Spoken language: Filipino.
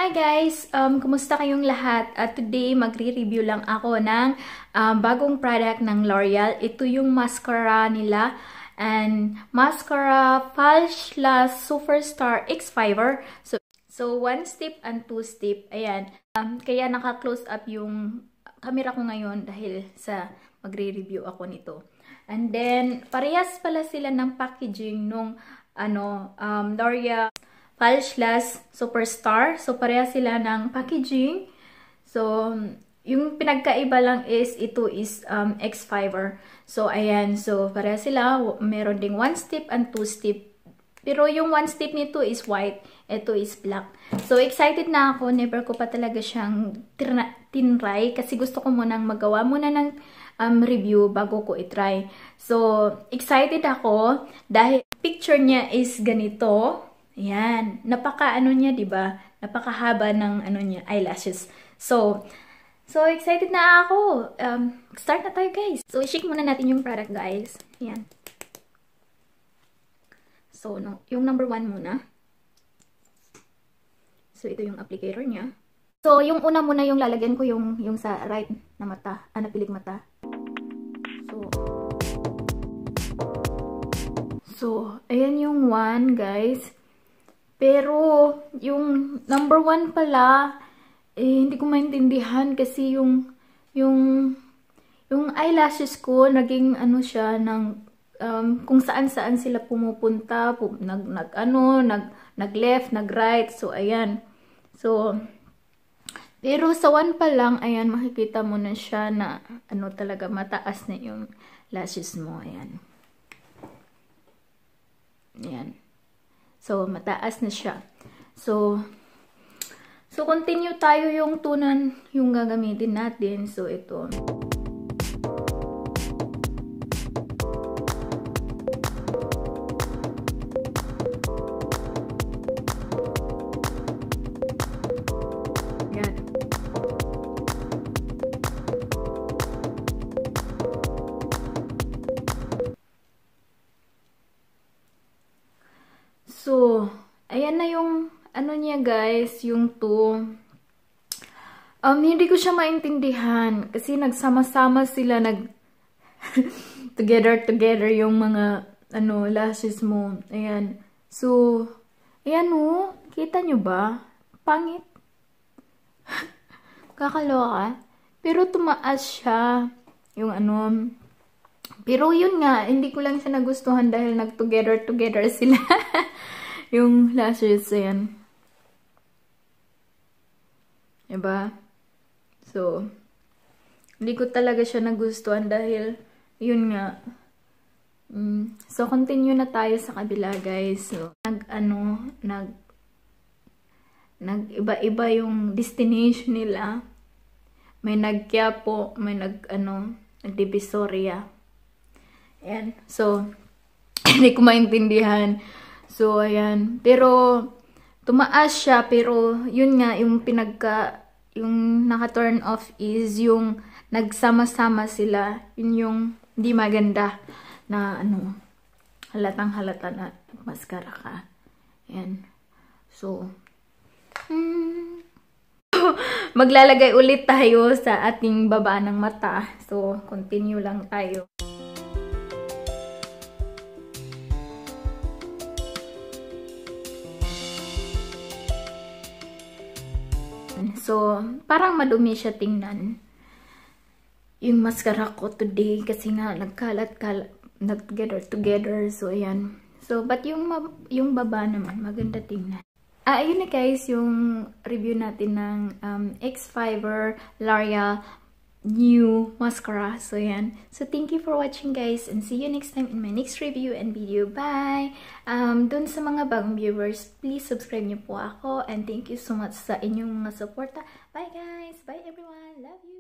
Hi guys! Kumusta kayong lahat? At today, magre-review lang ako ng bagong product ng L'Oreal. Ito yung mascara nila. And mascara False Lash Superstar X5er. So, one step and two step. Ayan. Kaya naka-close up yung camera ko ngayon dahil sa magre-review ako nito. And then, parehas pala sila ng packaging nung L'Oreal False Lash Superstar. So, pareha sila ng packaging. So, yung pinagkaiba lang is, ito is X5er. So, ayan. So, pareha sila. Meron ding one step and two step. Pero yung one step nito is white. Ito is black. So, excited na ako. Never ko pa talaga siyang tinry. Kasi gusto ko munang magawa muna ng review bago ko itry. So, excited ako. Dahil picture niya is ganito. Ayan. Napaka-ano niya, diba? Napakahaba ng niya, eyelashes. So excited na ako. Start na tayo, guys. So, i-shake muna natin yung product, guys. Ayan. So, yung number 1 muna. So, ito yung applicator niya. So, yung una muna yung lalagyan ko yung sa right na mata. Napilig mata. So, ayan yung 1, guys. Pero, yung number 1 pala, hindi ko maintindihan kasi yung eyelashes ko, naging siya, kung saan-saan sila pumupunta, nag-left, nag-right, so, ayan. So, pero sa 1 pa lang, ayan, makikita mo na siya na, talaga, mataas na yung lashes mo, ayan. Ayan. So, mataas na siya. So, continue tayo yung tunan yung gagamitin natin. So, ito. Yan. So, ayan na yung niya, guys, yung 2. Hindi ko siya maintindihan kasi nagsama-sama sila, together yung mga lashes mo. Ayan. So, ayan kita nyo ba? Pangit. Kakaloka. Pero tumaas siya yung pero yun nga, hindi ko lang siya nagustuhan dahil nag-together sila. Yung lashes, ayan. Diba? So, hindi ko talaga siya nagustuhan dahil, yun nga. So, continue na tayo sa kabila, guys. So, nag-iba-iba yung destination nila. May nag-Quiapo, may nag-Divisoria. Ayan. So, hindi ko maintindihan. So, ayan. Pero, tumaas siya. Pero, yun nga, yung naka-turn off is yung nagsama-sama sila. Yun yung hindi maganda na, halatang-halata na mascara ka. Ayan. So, maglalagay ulit tayo sa ating baba ng mata. So, continue lang tayo. So, parang madumi siya tingnan. Yung mascara ko today kasi nga nagkalat-kalat, together. So, ayan. So, but yung baba naman, maganda tingnan. Ayun na, guys, yung review natin ng X5er L'Oreal new mascara. So, yan. So, thank you for watching, guys. And see you next time in my next review and video. Bye! Dun sa mga bagong viewers, please subscribe niyo po ako. And thank you so much sa inyong mga suporta. Bye, guys! Bye, everyone! Love you!